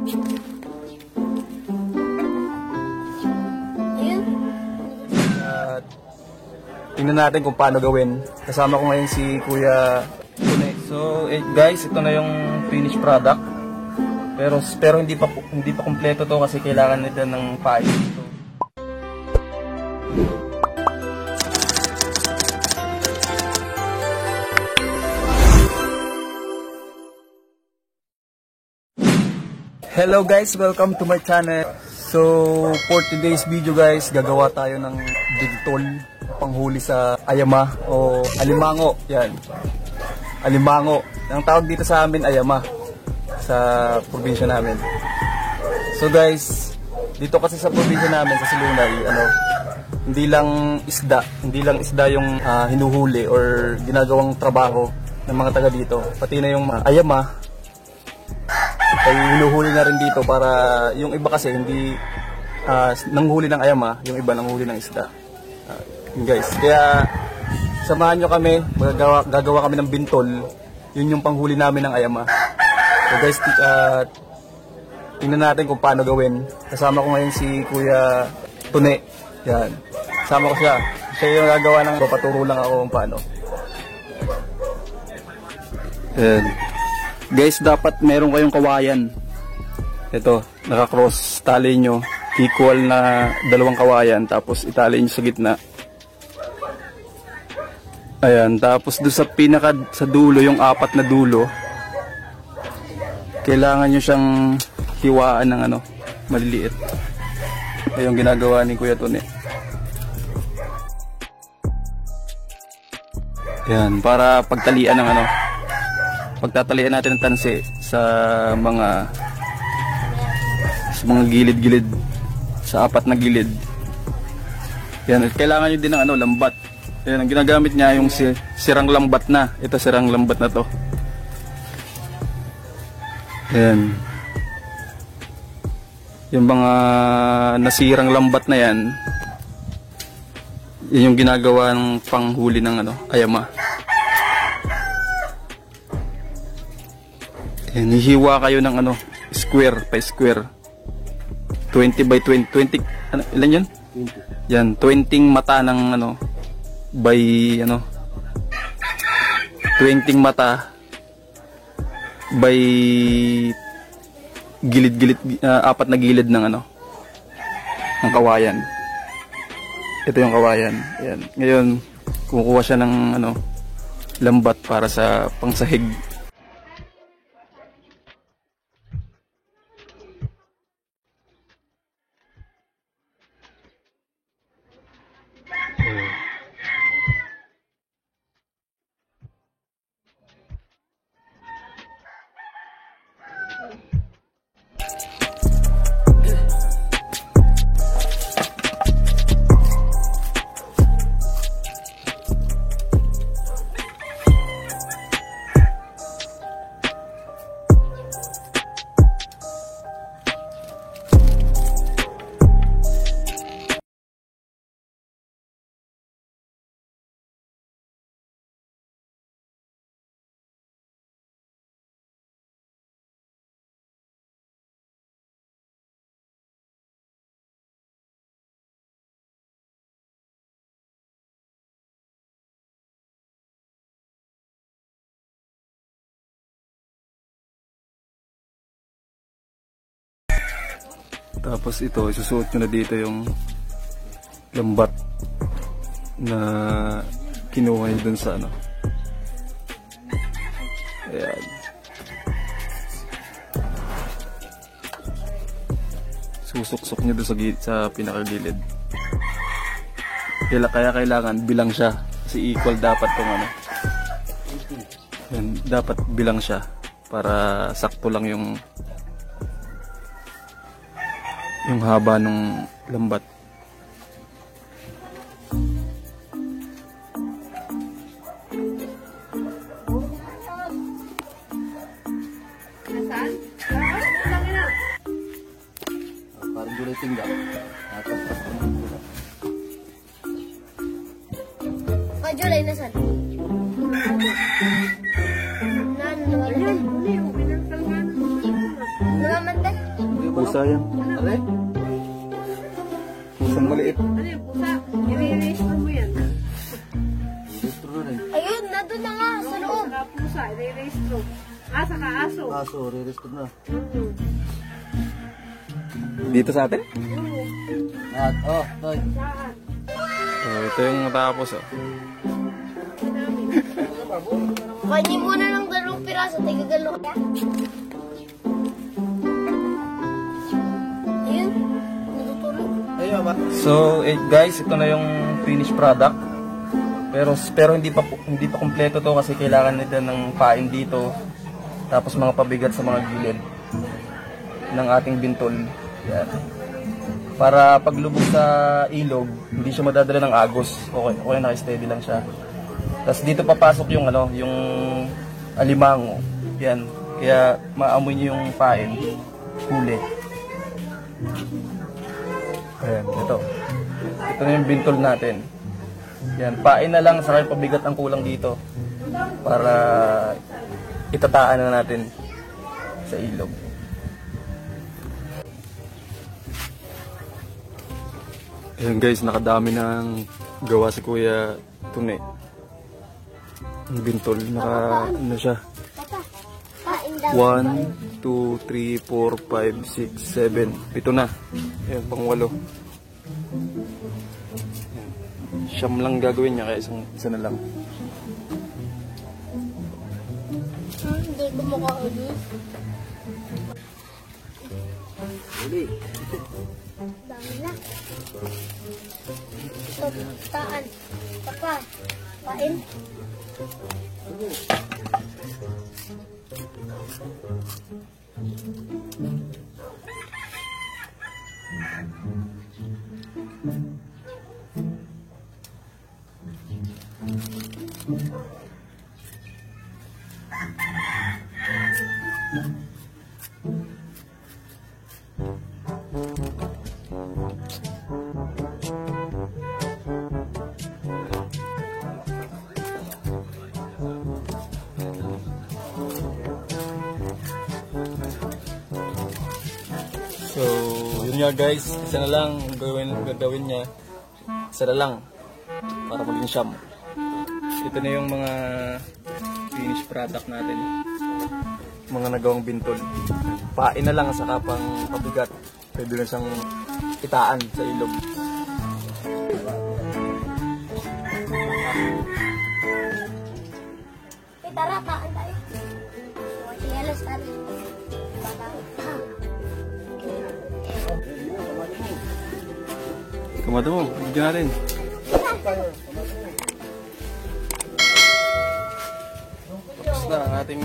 Tingnan natin kung paano gawin. Kasama ko ngayon si Kuya Tune. So guys, ito na yung finished product. Pero hindi pa kumpleto to kasi kailangan nito ng pipe dito. Hello guys, welcome to my channel. So for today's video guys, gagawa tayo ng bintol panghuli sa ayama o alimango. Yan, alimango. Ang tawag dito sa amin ayama sa probinsya namin. So guys, dito kasi sa probinsya namin sa Silunay, hindi lang isda yung hinuhuli or ginagawang trabaho ng mga taga dito. Pati na yung ayama ay hinuhuli na rin dito para yung iba kasi hindi nanghuli ng ayama, yung iba nanghuli ng isda. Guys, kaya samahan nyo kami, gagawa kami ng bintol. Yun yung panghuli namin ng ayama. So guys, tingnan natin kung paano gawin. Kasama ko ngayon si Kuya Tune. Yan, kasama ko siya. Siya yung gagawa ng paturo lang ako kung paano. Yan. Guys, dapat meron kayong kawayan. Ito, naka-cross tali nyo. Equal na dalawang kawayan. Tapos itali nyo sa gitna. Ayan, tapos doon sa dulo, yung apat na dulo, kailangan nyo siyang hiwaan ng maliliit. Ayun yung ginagawa ni Kuya Tune. Ayan, para pagtalian ng pagtatalian natin ng tansi sa mga gilid-gilid, sa apat na gilid. Yan, kailangan nyo din ng lambat. Yan, ang ginagamit niya yung sirang lambat na. Ito sirang lambat na to. Yan. Yung mga nasirang lambat na yan, yun yung ginagawa ng panghuli ng ayama. Yan, hihiwa kayo ng square by square. 20 by 20. Ilan yan? 20. Yan, 20 mata ng by 20 mata by gilid-gilid, apat na gilid ng ng kawayan. Ito yung kawayan. Ayan. Ngayon kumukuha siya ng lambat para sa pangsahig. Tapos ito, isusuot nyo na dito yung lambat na kinuha nyo dun sa Ayan. Susuksok nyo dun sa pinakagilid. Kaya kailangan bilang siya. Kasi equal dapat tong Ayan, dapat bilang siya para sakto lang yung haba ng lambat. Parang gulay tingga. Julay na saan? Naman Pusa yan. Pusang maliit. Ano yung pusa? I-re-register mo yan. Ayun, nandun na nga sa loob. Saka pusa, i-re-register. Saka aso. Aso, re-restored na. Dito sa atin? At, oh, Toy. Saan? Ito yung natapos. Kainin mo na ng 2 piraso, tayo galo. Ayun, natutulog. Ayun, ba? So, guys, ito na yung finished product. Pero hindi pa kumpleto to kasi kailangan nila ng pain dito. Tapos mga pabigat sa mga gilid ng ating bintol. Yan. Para paglubog sa ilog, hindi siya madadala ng agos. Okay, naka-steady lang siya. Tapos dito papasok yung yung alimango. Yan. Kaya maamoy niyo yung pain. Huli. Ayan, ito. Ito na yung bintol natin. Yan, pain na lang, saka yung pabigat ang kulang dito. Para itataan na natin sa ilog. Ayan guys, nakadami ng gawa si Kuya Tune. Ang bintol, ano siya? Papa, pain daw. 1, 2, 3, 4, 5, 6, 7. 7 na. Ayan, pang 8. Siyam lang gagawin niya, kaya isa na lang. Hindi ko makaulit. Uli. Dami na. Ito, taan. Papa, pain. So, yun nga guys, isa na lang gagawin niya. Isa na lang para maging siyam. Ito na yung mga finished product natin. Mga nagawang bintol. Pain na lang sa kapang pabigat. Pwede na siyang itaan sa ilog. Tara, taan tayo. Yalas tayo. Kamado mo, bigyan natin. Tapos na ang ating